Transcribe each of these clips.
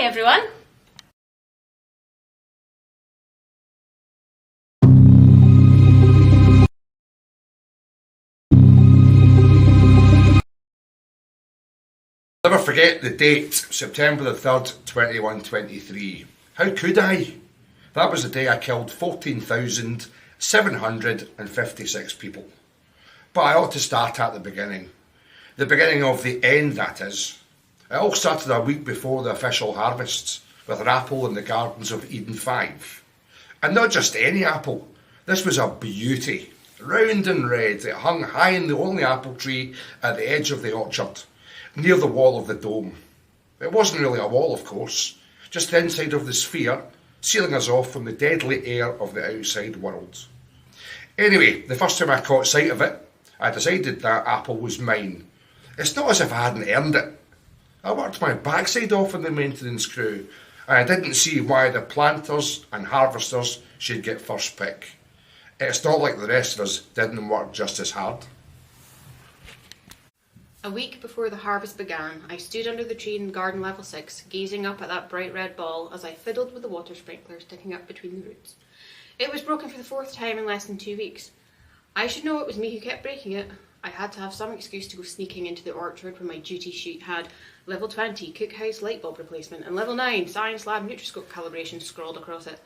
Hi everyone. Never forget the date, September the 3rd, 2123. How could I? That was the day I killed 14,756 people. But I ought to start at the beginning. The beginning of the end, that is. It all started a week before the official harvests, with an apple in the gardens of Eden 5. And not just any apple. This was a beauty. Round and red, it hung high in the only apple tree at the edge of the orchard, near the wall of the dome. It wasn't really a wall, of course, just the inside of the sphere, sealing us off from the deadly air of the outside world. Anyway, the first time I caught sight of it, I decided that apple was mine. It's not as if I hadn't earned it. I worked my backside off in the maintenance crew, and I didn't see why the planters and harvesters should get first pick. It's not like the rest of us didn't work just as hard. A week before the harvest began, I stood under the tree in garden level 6, gazing up at that bright red ball as I fiddled with the water sprinkler sticking up between the roots. It was broken for the 4th time in less than 2 weeks. I should know it was me who kept breaking it. I had to have some excuse to go sneaking into the orchard when my duty sheet had level 20 cookhouse light bulb replacement and level 9 science lab nutriscope calibration scrawled across it.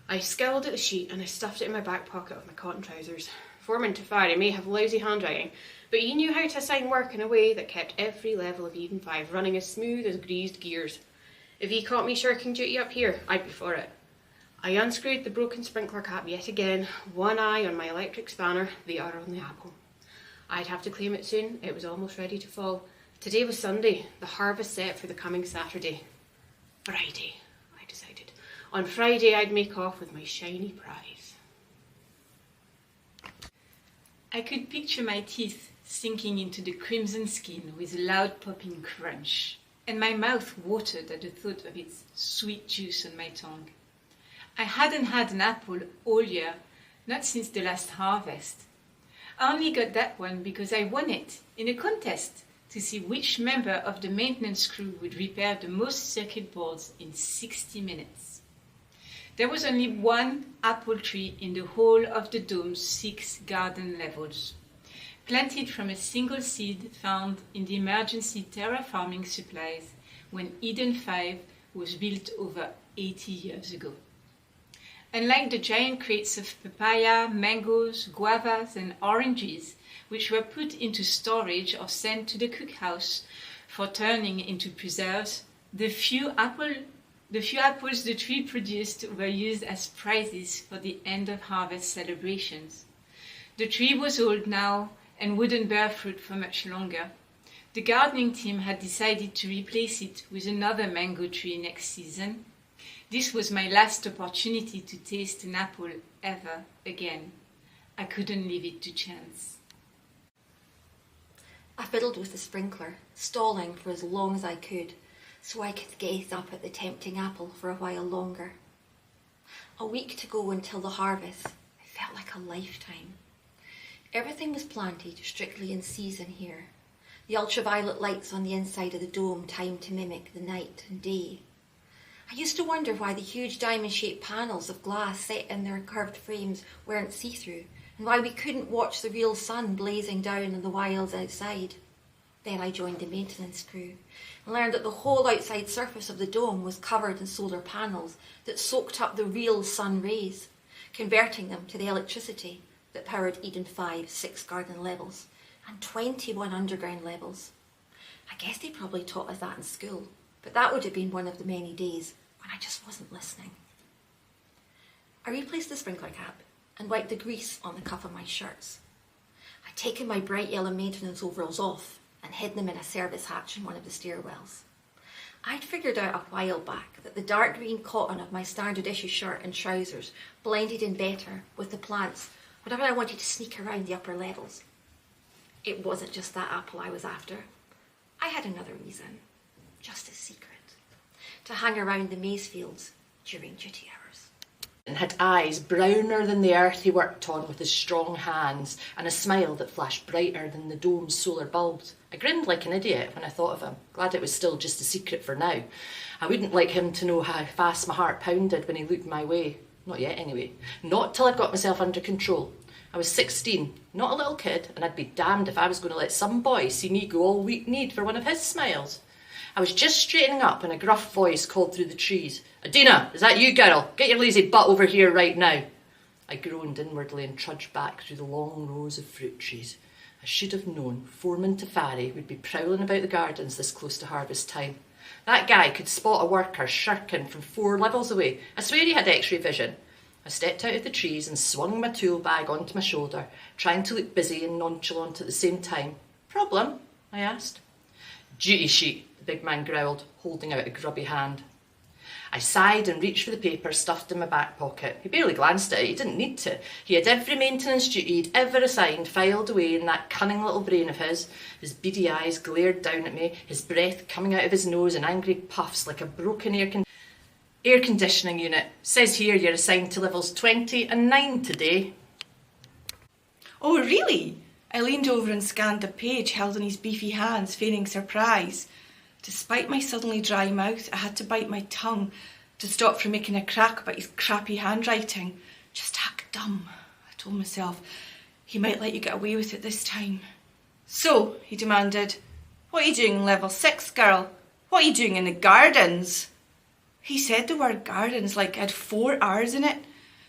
I scowled at the sheet and I stuffed it in my back pocket of my cotton trousers. Foreman Tafari may have lousy handwriting, but he knew how to assign work in a way that kept every level of Eden 5 running as smooth as greased gears. If he caught me shirking duty up here, I'd be for it. I unscrewed the broken sprinkler cap yet again, one eye on my electric spanner, the other on the apple. I'd have to claim it soon, it was almost ready to fall. Today was Sunday, the harvest set for the coming Saturday. Friday, I decided. On Friday I'd make off with my shiny prize. I could picture my teeth sinking into the crimson skin with a loud popping crunch, and my mouth watered at the thought of its sweet juice on my tongue. I hadn't had an apple all year, not since the last harvest. I only got that one because I won it in a contest to see which member of the maintenance crew would repair the most circuit boards in 60 minutes. There was only one apple tree in the whole of the dome's 6 garden levels, planted from a single seed found in the emergency terraforming supplies when Eden 5 was built over 80 years ago. Unlike the giant crates of papaya, mangoes, guavas and oranges, which were put into storage or sent to the cookhouse for turning into preserves, the few apples the tree produced were used as prizes for the end of harvest celebrations. The tree was old now and wouldn't bear fruit for much longer. The gardening team had decided to replace it with another mango tree next season. This was my last opportunity to taste an apple ever again. I couldn't leave it to chance. I fiddled with the sprinkler, stalling for as long as I could, so I could gaze up at the tempting apple for a while longer. A week to go until the harvest. It felt like a lifetime. Everything was planted strictly in season here. The ultraviolet lights on the inside of the dome timed to mimic the night and day. I used to wonder why the huge diamond-shaped panels of glass set in their curved frames weren't see-through, and why we couldn't watch the real sun blazing down in the wilds outside. Then I joined the maintenance crew and learned that the whole outside surface of the dome was covered in solar panels that soaked up the real sun rays, converting them to the electricity that powered Eden 5's 6 garden levels and 21 underground levels. I guess they probably taught us that in school, but that would have been one of the many days when I just wasn't listening. I replaced the sprinkler cap and wiped the grease on the cuff of my shirts. I'd taken my bright yellow maintenance overalls off and hid them in a service hatch in one of the stairwells. I'd figured out a while back that the dark green cotton of my standard issue shirt and trousers blended in better with the plants whenever I wanted to sneak around the upper levels. It wasn't just that apple I was after. I had another reason, just a secret, to hang around the maize fields during duty hours. and had eyes browner than the earth he worked on with his strong hands, and a smile that flashed brighter than the dome's solar bulbs. I grinned like an idiot when I thought of him, glad it was still just a secret for now. I wouldn't like him to know how fast my heart pounded when he looked my way. Not yet, anyway. Not till I'd got myself under control. I was 16, not a little kid, and I'd be damned if I was going to let some boy see me go all weak-kneed for one of his smiles. I was just straightening up when a gruff voice called through the trees. "Adina, is that you, girl? Get your lazy butt over here right now." I groaned inwardly and trudged back through the long rows of fruit trees. I should have known Foreman Tafari would be prowling about the gardens this close to harvest time. That guy could spot a worker shirking from 4 levels away. I swear he had x-ray vision. I stepped out of the trees and swung my tool bag onto my shoulder, trying to look busy and nonchalant at the same time. "Problem?" I asked. "Duty sheet," the big man growled, holding out a grubby hand. I sighed and reached for the paper stuffed in my back pocket. He barely glanced at it, he didn't need to. He had every maintenance duty he'd ever assigned filed away in that cunning little brain of his. His beady eyes glared down at me, his breath coming out of his nose in angry puffs like a broken air conditioning unit. "Says here you're assigned to levels 20 and 9 today." "Oh, really?" I leaned over and scanned the page held in his beefy hands, feigning surprise. Despite my suddenly dry mouth, I had to bite my tongue to stop from making a crack about his crappy handwriting. Just act dumb, I told myself. He might let you get away with it this time. "So," he demanded, "what are you doing in level 6, girl? What are you doing in the gardens?" He said the word gardens like it had 4 R's in it.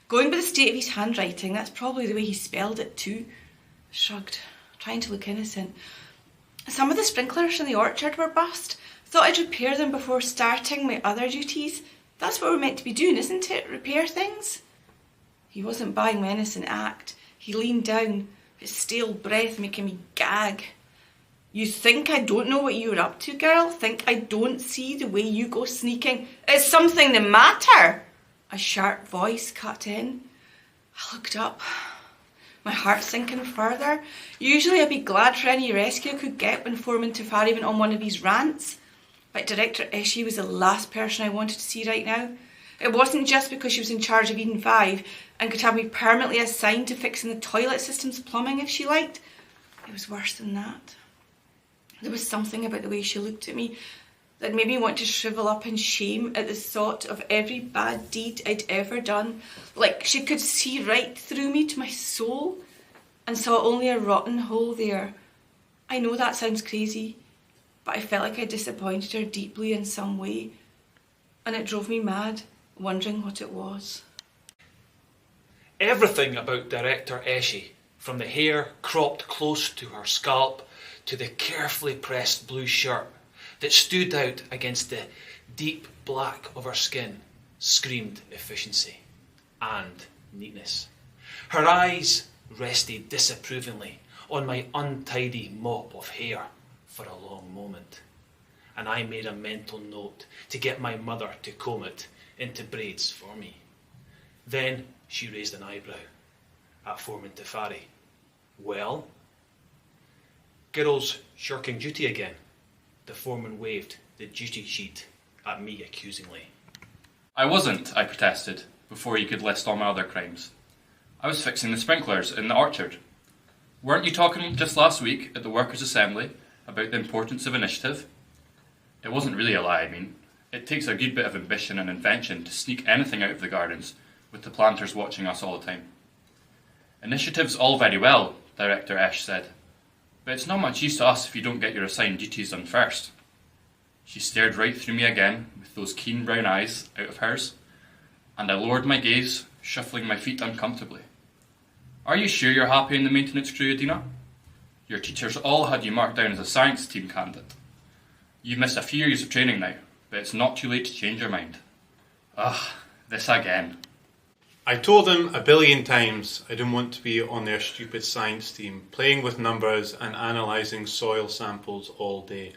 Going by the state of his handwriting, that's probably the way he spelled it too. I shrugged, trying to look innocent. "Some of the sprinklers in the orchard were bust. Thought I'd repair them before starting my other duties. That's what we're meant to be doing, isn't it? Repair things?" He wasn't buying my innocent act. He leaned down, his stale breath making me gag. "You think I don't know what you're up to, girl? Think I don't see the way you go sneaking? Is something the matter?" A sharp voice cut in. I looked up, my heart sinking further. Usually I'd be glad for any rescue I could get when Foreman Tafari went on one of his rants. But Director Eshi was the last person I wanted to see right now. It wasn't just because she was in charge of Eden 5 and could have me permanently assigned to fixing the toilet system's plumbing if she liked. It was worse than that. There was something about the way she looked at me that made me want to shrivel up in shame at the thought of every bad deed I'd ever done. Like she could see right through me to my soul and saw only a rotten hole there. I know that sounds crazy, but I felt like I disappointed her deeply in some way, and it drove me mad, wondering what it was. Everything about Director Eshi, from the hair cropped close to her scalp to the carefully pressed blue shirt that stood out against the deep black of her skin, screamed efficiency and neatness. Her eyes rested disapprovingly on my untidy mop of hair for a long moment, and I made a mental note to get my mother to comb it into braids for me. Then she raised an eyebrow at Foreman Tafari. "Well?" "Girls shirking duty again." The foreman waved the duty sheet at me accusingly. "I wasn't," I protested, before he could list all my other crimes. "I was fixing the sprinklers in the orchard. Weren't you talking just last week at the Workers' Assembly about the importance of initiative?" It wasn't really a lie, I mean. It takes a good bit of ambition and invention to sneak anything out of the gardens with the planters watching us all the time. "Initiative's all very well," Director Esh said, "but it's not much use to us if you don't get your assigned duties done first." She stared right through me again with those keen brown eyes out of hers, and I lowered my gaze, shuffling my feet uncomfortably. "Are you sure you're happy in the maintenance crew, Adina? Your teachers all had you marked down as a science team candidate. You've missed a few years of training now, but it's not too late to change your mind." Ugh, this again. I told them 1,000,000,000 times I didn't want to be on their stupid science team, playing with numbers and analysing soil samples all day.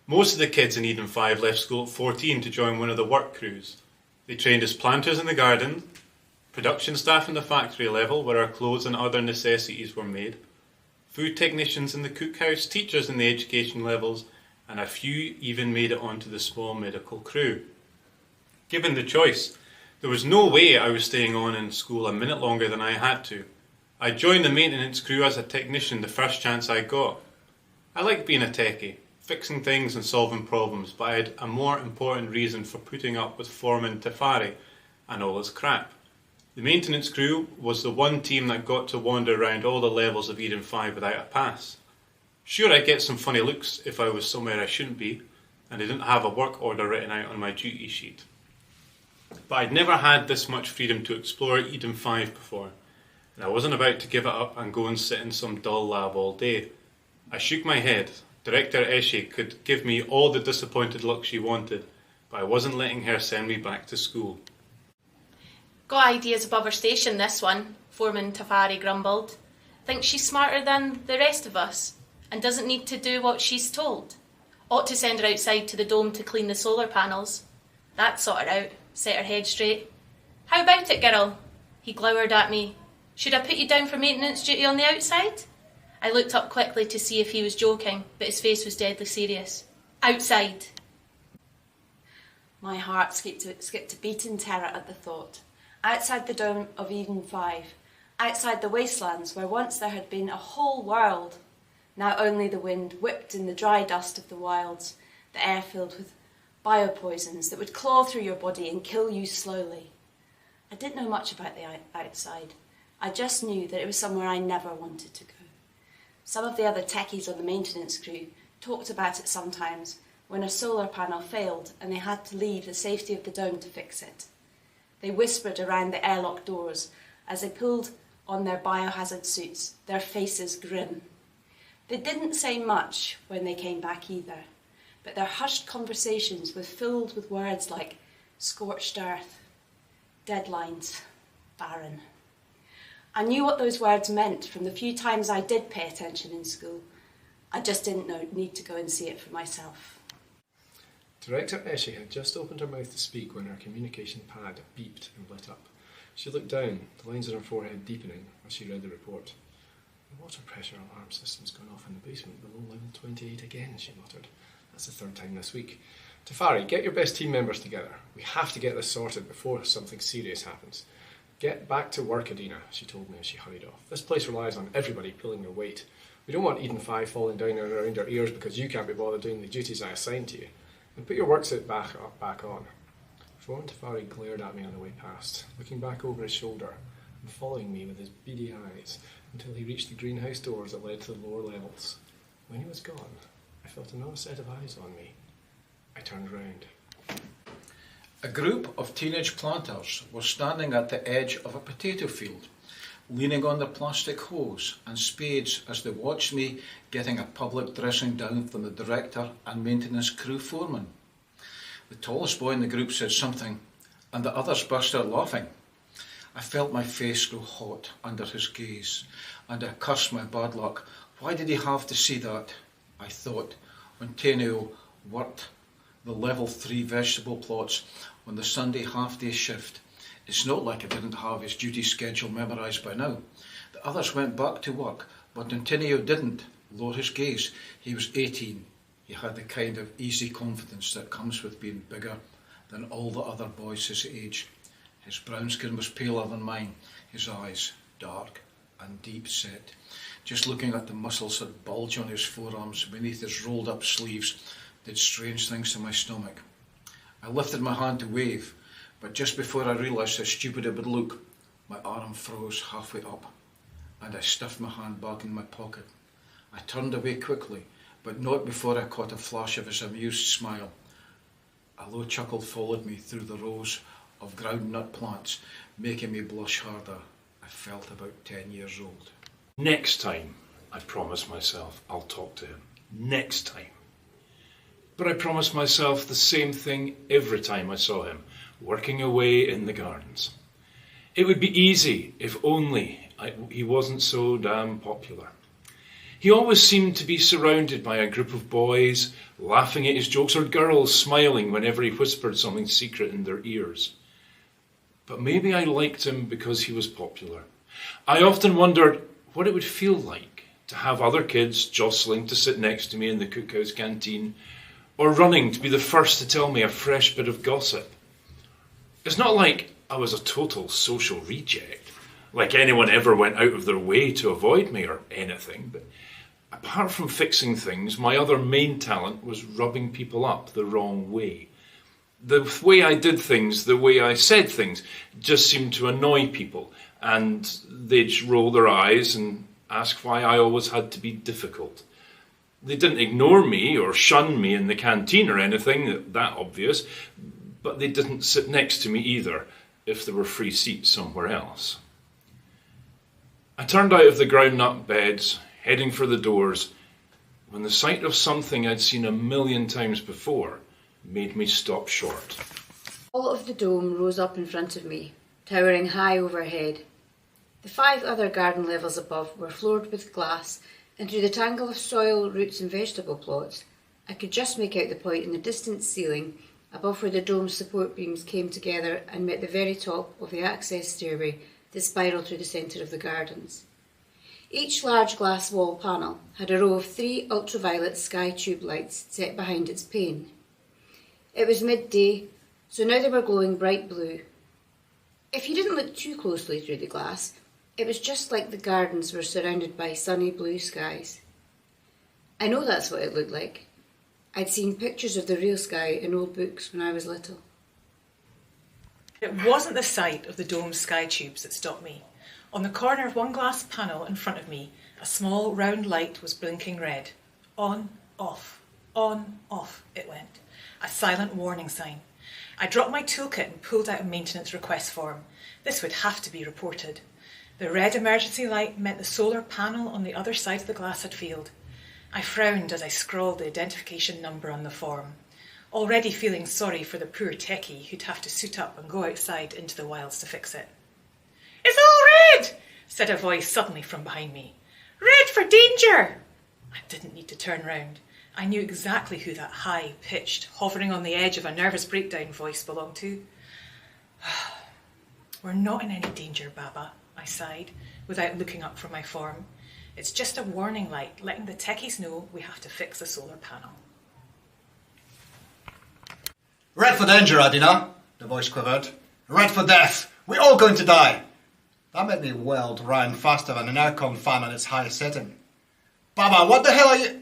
Most of the kids in Eden 5 left school at 14 to join one of the work crews. They trained as planters in the garden, production staff in the factory level where our clothes and other necessities were made, food technicians in the cookhouse, teachers in the education levels, and a few even made it onto the small medical crew. Given the choice, There was no way I was staying on in school a minute longer than I had to. I joined the maintenance crew as a technician the first chance I got. I liked being a techie, fixing things and solving problems, but I had a more important reason for putting up with Foreman Tafari and all his crap. The maintenance crew was the one team that got to wander around all the levels of Eden 5 without a pass. Sure, I'd get some funny looks if I was somewhere I shouldn't be, and I didn't have a work order written out on my duty sheet. But I'd never had this much freedom to explore Eden 5 before, and I wasn't about to give it up and go and sit in some dull lab all day. I shook my head. Director Eshe could give me all the disappointed look she wanted, but I wasn't letting her send me back to school. Got ideas above her station, this one, Foreman Tafari grumbled. Thinks she's smarter than the rest of us, and doesn't need to do what she's told. Ought to send her outside to the dome to clean the solar panels. That sort her out, set her head straight. How about it, girl? He glowered at me. Should I put you down for maintenance duty on the outside? I looked up quickly to see if he was joking, but his face was deadly serious. Outside. My heart skipped a beat in terror at the thought. Outside the dome of Eden 5, outside the wastelands where once there had been a whole world. Now only the wind whipped in the dry dust of the wilds, the air filled with biopoisons that would claw through your body and kill you slowly. I didn't know much about the outside. I just knew that it was somewhere I never wanted to go. Some of the other techies on the maintenance crew talked about it sometimes when a solar panel failed and they had to leave the safety of the dome to fix it. They whispered around the airlock doors as they pulled on their biohazard suits, their faces grim. They didn't say much when they came back either, but their hushed conversations were filled with words like scorched earth, deadlines, barren. I knew what those words meant from the few times I did pay attention in school. I just didn't need to go and see it for myself. Director Eshe had just opened her mouth to speak when her communication pad beeped and lit up. She looked down, the lines on her forehead deepening as she read the report. The water pressure alarm system's gone off in the basement below level 28 again, she muttered. That's the third time this week. Tafari, get your best team members together. We have to get this sorted before something serious happens. Get back to work, Adina, she told me as she hurried off. This place relies on everybody pulling their weight. We don't want Eden 5 falling down around our ears because you can't be bothered doing the duties I assigned to you. And put your work suit back on. Foreman Tafari glared at me on the way past, looking back over his shoulder and following me with his beady eyes until he reached the greenhouse doors that led to the lower levels. When he was gone, I felt another set of eyes on me. I turned round. A group of teenage planters were standing at the edge of a potato field, leaning on their plastic hoes and spades as they watched me getting a public dressing down from the director and maintenance crew foreman. The tallest boy in the group said something, and the others burst out laughing. I felt my face grow hot under his gaze, and I cursed my bad luck. Why did he have to see that? I thought, when Tenio worked the level 3 vegetable plots on the Sunday half-day shift. It's not like I didn't have his duty schedule memorised by now. The others went back to work, but Antonio didn't lower his gaze. He was 18. He had the kind of easy confidence that comes with being bigger than all the other boys his age. His brown skin was paler than mine, his eyes dark and deep set. Just looking at the muscles that bulge on his forearms beneath his rolled up sleeves did strange things to my stomach. I lifted my hand to wave, but just before I realised how stupid it would look, my arm froze halfway up, and I stuffed my hand back in my pocket. I turned away quickly, but not before I caught a flash of his amused smile. A low chuckle followed me through the rows of groundnut plants, making me blush harder. I felt about 10 years old. Next time, I promised myself I'll talk to him. Next time. But I promised myself the same thing every time I saw him, working away in the gardens. It would be easy if only he wasn't so damn popular. He always seemed to be surrounded by a group of boys laughing at his jokes or girls smiling whenever he whispered something secret in their ears. But maybe I liked him because he was popular. I often wondered what it would feel like to have other kids jostling to sit next to me in the cookhouse canteen, or running to be the first to tell me a fresh bit of gossip. It's not like I was a total social reject. Like anyone ever went out of their way to avoid me or anything. But apart from fixing things, my other main talent was rubbing people up the wrong way. The way I did things, the way I said things, just seemed to annoy people. And they'd roll their eyes and ask why I always had to be difficult. They didn't ignore me or shun me in the canteen or anything that obvious, but they didn't sit next to me either if there were free seats somewhere else. I turned out of the ground-up beds, heading for the doors, when the sight of something I'd seen 1,000,000 times before made me stop short. All of the dome rose up in front of me, towering high overhead. The 5 other garden levels above were floored with glass, and through the tangle of soil, roots and vegetable plots, I could just make out the point in the distant ceiling above where the dome's support beams came together and met the very top of the access stairway that spiralled through the centre of the gardens. Each large glass wall panel had a row of 3 ultraviolet sky tube lights set behind its pane. It was midday, so now they were glowing bright blue. If you didn't look too closely through the glass, it was just like the gardens were surrounded by sunny blue skies. I know that's what it looked like. I'd seen pictures of the real sky in old books when I was little. It wasn't the sight of the dome's sky tubes that stopped me. On the corner of one glass panel in front of me, a small round light was blinking red. On, off it went. A silent warning sign. I dropped my toolkit and pulled out a maintenance request form. This would have to be reported. The red emergency light meant the solar panel on the other side of the glass had failed. I frowned as I scrawled the identification number on the form, already feeling sorry for the poor techie who'd have to suit up and go outside into the wilds to fix it. "It's all red!" said a voice suddenly from behind me. "Red for danger!" I didn't need to turn round. I knew exactly who that high-pitched, hovering on the edge of a nervous breakdown voice belonged to. "We're not in any danger, Baba," I sighed, without looking up from my form. "It's just a warning light, letting the techies know we have to fix the solar panel." "Red for danger, Adina," the voice quivered. "Red for death. We're all going to die." That made me whirled round faster than an aircon fan on its highest setting. "Baba, what the hell are you—"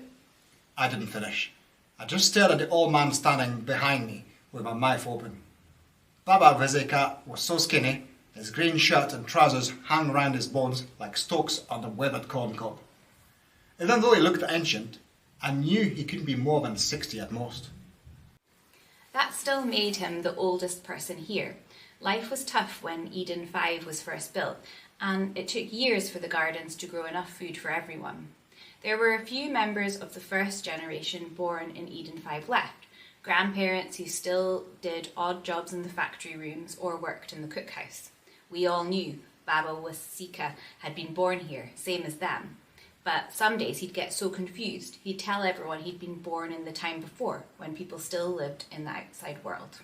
I didn't finish. I just stared at the old man standing behind me with my mouth open. Baba Vizeka was so skinny, his green shirt and trousers hung round his bones like stalks on a weathered corn cob. Even though he looked ancient, I knew he couldn't be more than 60 at most. That still made him the oldest person here. Life was tough when Eden 5 was first built, and it took years for the gardens to grow enough food for everyone. There were a few members of the first generation born in Eden 5 left, grandparents who still did odd jobs in the factory rooms or worked in the cookhouse. We all knew Baba Wasika had been born here, same as them. But some days he'd get so confused, he'd tell everyone he'd been born in the time before, when people still lived in the outside world.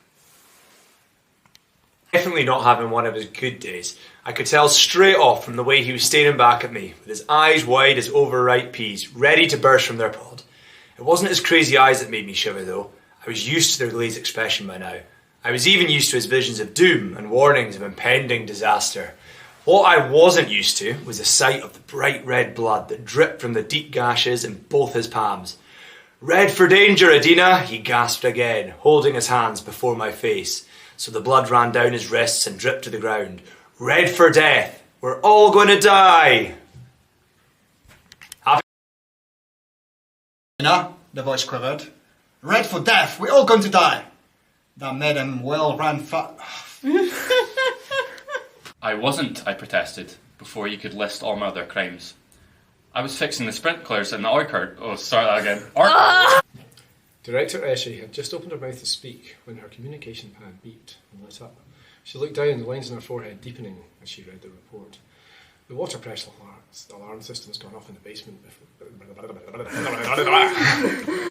Definitely not having one of his good days. I could tell straight off from the way he was staring back at me, with his eyes wide as overripe peas, ready to burst from their pod. It wasn't his crazy eyes that made me shiver though. I was used to their glazed expression by now. I was even used to his visions of doom and warnings of impending disaster. What I wasn't used to was the sight of the bright red blood that dripped from the deep gashes in both his palms. "Red for danger, Adina," he gasped again, holding his hands before my face, so the blood ran down his wrists and dripped to the ground. "Red for death. We're all going to die." Adina, the voice quivered. "Red for death. We're all going to die." That made him well ran fast. I wasn't, I protested, before you could list all my other crimes. I was fixing the sprinklers in the orchard. Oh, sorry, that again. Director Eshe had just opened her mouth to speak when her communication pad beeped and lit up. She looked down, the lines on her forehead deepening as she read the report. "The water pressure alarm system's gone off in the basement."